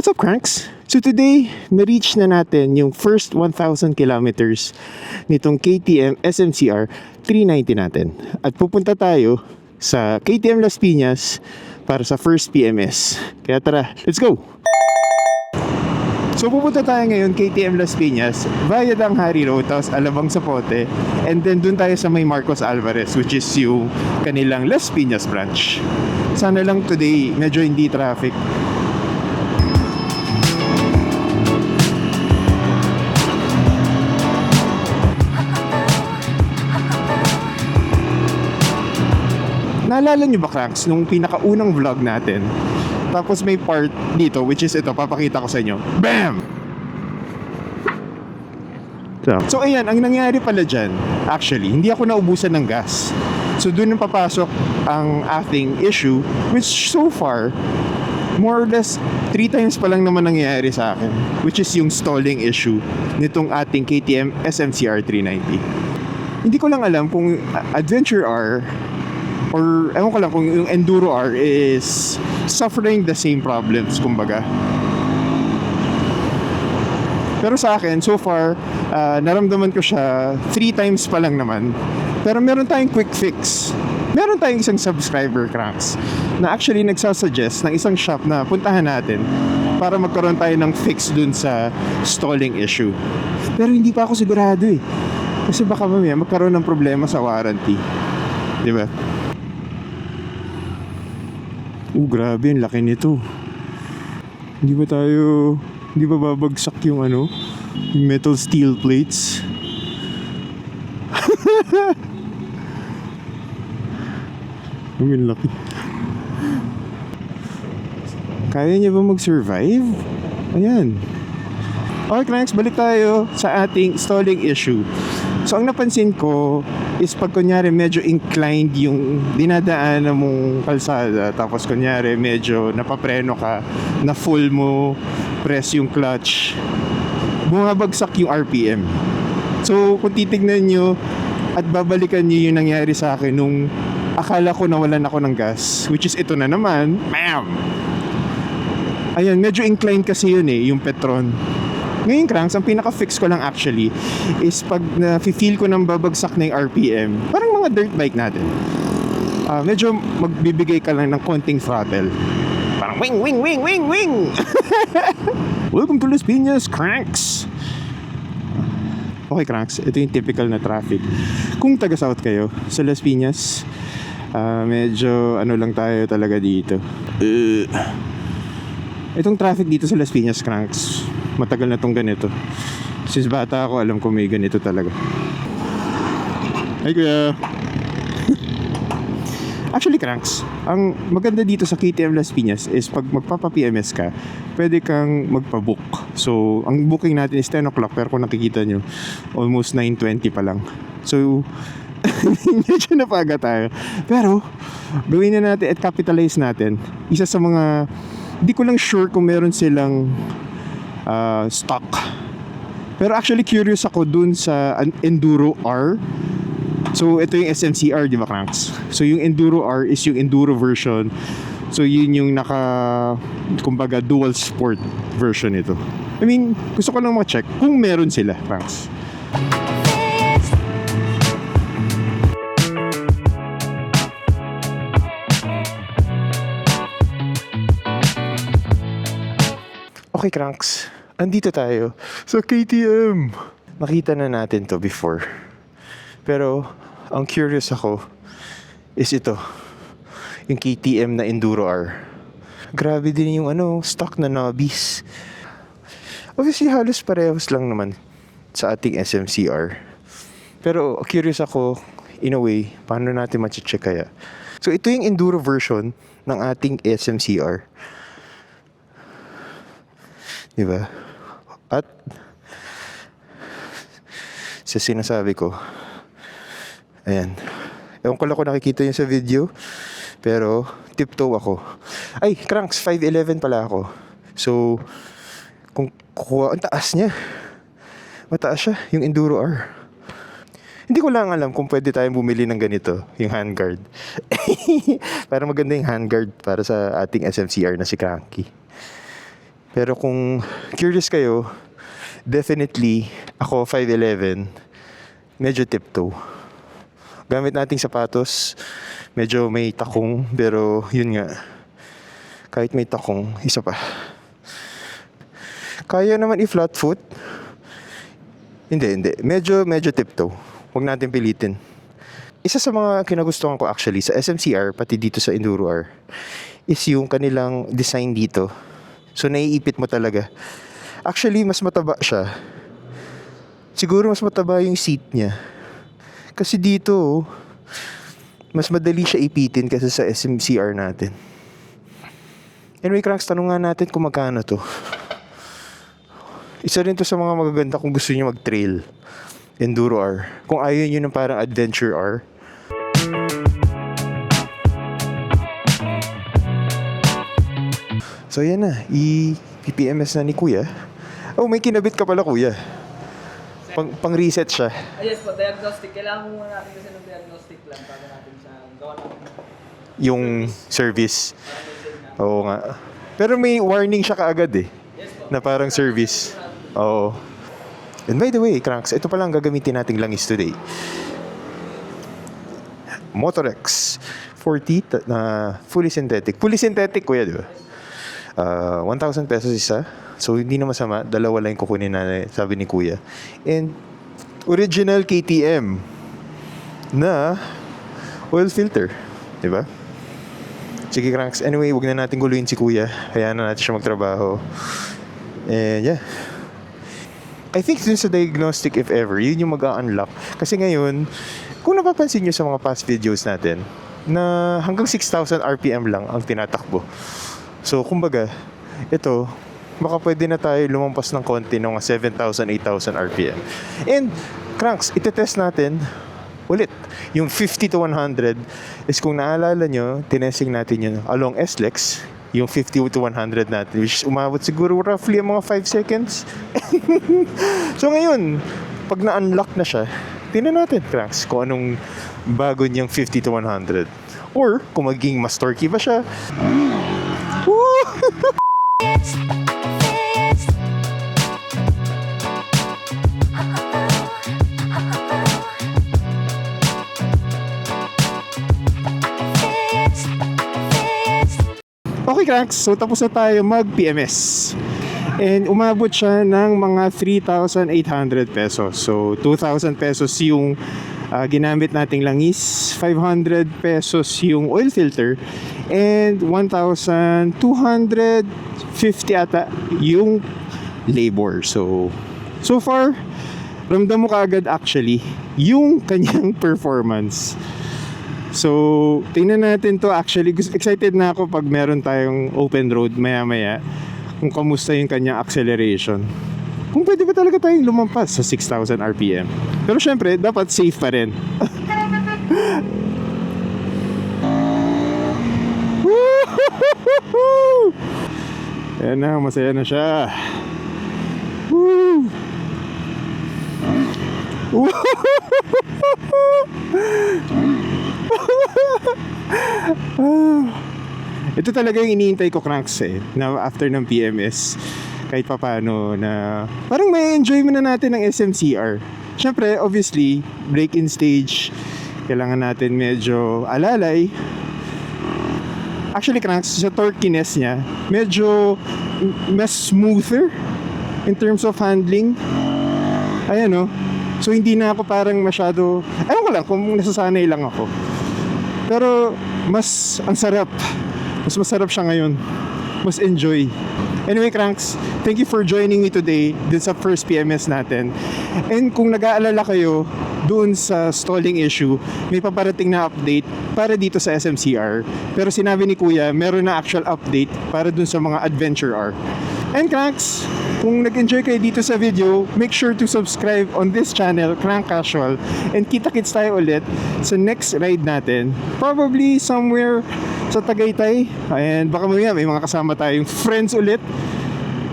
What's up, Cranks? So today, na-reach na natin yung first 1,000 kilometers nitong KTM SMCR 390 natin. At pupunta tayo sa KTM Las Piñas para sa first PMS. Kaya tara, let's go! So pupunta tayo ngayon KTM Las Piñas via Danghari Road, tapos Alabang Zapote, and then dun tayo sa may Marcos Alvarez, which is yung kanilang Las Piñas branch. Sana lang today medyo hindi traffic. Naalala nyo ba, Cranks, nung pinakaunang vlog natin? Tapos may part dito, which is ito, papakita ko sa inyo. BAM! So ayan, ang nangyari pala dyan, actually, hindi ako naubusan ng gas. So doon nang papasok ang ating issue, which so far, more or less, 3 times pa lang naman nangyayari sa akin, which is yung stalling issue nitong ating KTM SMCR 390. Hindi ko lang alam kung Adventure R or ewan ko lang kung yung Enduro R is suffering the same problems, kumbaga. Pero sa akin, so far, naramdaman ko siya 3 times pa lang naman. Pero meron tayong quick fix. Meron tayong isang subscriber, Cranks, na actually nagsasuggest ng isang shop na puntahan natin para magkaroon tayo ng fix dun sa stalling issue. Pero hindi pa ako sigurado eh. Kasi baka mamaya magkaroon ng problema sa warranty. Diba? Grabe, ang laki nito. Hindi ba babagsak yung yung metal steel plates? Ang laki. Kaya niya ba mag-survive? Ayan. Okay, Cranks, balik tayo sa ating stalling issue. So, ang napansin ko is pag kunyari medyo inclined yung dinadaanan mong kalsada, tapos kunyari medyo napapreno ka, na full mo, press yung clutch, bumabagsak yung RPM. So, kung titignan nyo at babalikan nyo yung nangyari sa akin nung akala ko nawalan ako ng gas, which is ito na naman, bam! Ayan, medyo inclined kasi yun yung Petron. Ngayon, Cranks, ang pinaka-fix ko lang actually is pag na-feel ko nang babagsak na yung RPM, parang mga dirt bike natin, medyo magbibigay ka lang ng konting throttle. Parang wing, wing, wing, wing, wing! Welcome to Las Piñas, Cranks! Okay, Cranks, ito yung typical na traffic. Kung taga-south kayo sa Las Piñas, medyo lang tayo talaga dito. Itong traffic dito sa Las Piñas, Cranks, matagal na tong ganito. Since bata ako, alam ko may ganito talaga. Ay, kuya. Actually, Cranks, ang maganda dito sa KTM Las Piñas is pag magpapa-PMS ka, pwede kang magpa-book. So, ang booking natin is 10 o'clock, pero kung nakikita nyo, almost 9:20 pa lang. So, medyo napaga tayo. Pero, gawin na natin at capitalize natin. Isa sa mga, hindi ko lang sure kung meron silang stock. Pero actually curious ako dun sa Enduro R. So ito yung SMCR, di ba, Cranks? So yung Enduro R is yung Enduro version. So yun yung kumbaga dual sport version nito. I mean, gusto ko lang ma-check kung meron sila, Cranks. Okay, Cranks, andito tayo sa KTM. Nakita na natin to before. Pero, ang curious ako is ito. Yung KTM na Enduro R. Grabe din yung stock na Nobbies. Obviously, halos parehos lang naman sa ating SMCR. Pero, curious ako, in a way, paano natin ma-check kaya? So, ito yung Enduro version ng ating SMCR. Diba? At sa sinasabi ko, ayan, ewan ko lang kung nakikita yun sa video, pero tiptoe ako. Ay, Cranks, 5'11 pala ako. So, kung kuha, ang taas niya, mataas siya, yung Enduro R. Hindi ko lang alam kung pwede tayong bumili ng ganito, yung handguard. Para maganda yung handguard para sa ating SMCR na si Cranky. Pero kung curious kayo, definitely ako 5'11", medyo tiptoe. Gamit nating sapatos, medyo may takong, pero yun nga, kahit may takong, isa pa. Kaya naman i-flat foot. Hindi. Medyo tiptoe. Huwag natin pilitin. Isa sa mga kinagustuhan ko actually sa SMCR, pati dito sa Enduro R, is yung kanilang design dito. So, naiipit mo talaga. Actually, mas mataba siya. Siguro mas mataba yung seat niya. Kasi dito, mas madali siya ipitin kaysa sa SMCR natin. Anyway, Cranks, tanong nga natin kung magkano to. Isa rin to sa mga magaganda kung gusto niyo mag-trail. Enduro R. Kung ayaw niyo ng parang Adventure R. So yan na, i-PPMS na ni Kuya. Oh, may kinabit ka pala, Kuya. Pang-reset siya. Yes po, diagnostic. Kailangan mo muna natin kasi ng diagnostic lang para natin siya gawa ng Yung service. Oo nga. Pero may warning siya kaagad eh. yes po. Na parang service. Oo. And by the way, Cranks, ito pala ang gagamitin nating langis today. Motorex 40 na fully synthetic. Fully synthetic, Kuya, di ba? 1,000 pesos isa. So, hindi na masama. Dalawa lang yung kukunin na, sabi ni Kuya. And, original KTM na oil filter. Diba? Sige, Cranks. Anyway, wag na natin guluhin si Kuya. Hayaan na natin siya magtrabaho. And, yeah. I think dun sa diagnostic, if ever, yun yung mag-a-unlock. Kasi ngayon, kung napapansin nyo sa mga past videos natin, na hanggang 6,000 RPM lang ang tinatakbo. So, kumbaga, ito, baka pwede na tayo lumampas ng konti ng mga 7,000, 8,000 RPM. And, Cranks, itetest natin ulit. Yung 50 to 100 is kung naalala nyo, tinesting natin yun along SLEX, yung 50 to 100 natin, which umabot siguro roughly mga 5 seconds. So, ngayon, pag na-unlock na siya, tingnan natin, Cranks, kung anong bago niyang 50 to 100. Or, kung maging mas torquey ba siya. Okay, Cranks, so tapos na tayo mag-PMS. And umabot siya ng mga 3,800 pesos. So, 2,000 pesos yung ginamit nating langis, 500 pesos yung oil filter, and 1,250 ata yung labor. So far, ramdam mo kaagad actually yung kanyang performance. So, tingnan natin to actually. Excited na ako pag meron tayong open road maya-maya kung kamusta yung kanyang acceleration. Kung pwede ba talaga tayong lumampas sa 6,000 RPM. Pero syempre, dapat safe pa rin. Ayan na, masaya na siya. Woo! Ito talaga yung iniintay ko, Cranks, na after ng PMS, kahit papano na parang may enjoy mo na natin ng SMCR. Syempre, obviously, break-in stage, kailangan natin medyo alalay. Actually, Cranks, sa torquiness niya, medyo mas smoother in terms of handling. Ayan, no? So, hindi na ako parang masyado, ayun ko lang kung nasasanay lang ako. Pero, mas ang sarap. Mas masarap siya ngayon. Mas enjoy. Anyway, Cranks, thank you for joining me today dun sa first PMS natin. And kung nag-aalala kayo doon sa stalling issue, may paparating na update para dito sa SMCR. Pero sinabi ni Kuya, meron na actual update para dun sa mga Adventure R. And Cranks, kung nag-enjoy kayo dito sa video, make sure to subscribe on this channel, Crank Casual. And kita-kits tayo ulit sa next ride natin. Probably somewhere sa Tagaytay. And baka mamaya may mga kasama tayong friends ulit.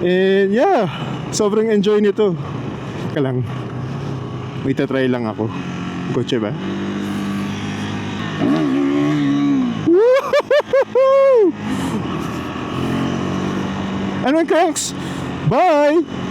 And yeah, sobrang enjoy nito. Ka lang. May tatry lang ako. Kotse ba? Ano yung cranks? Bye!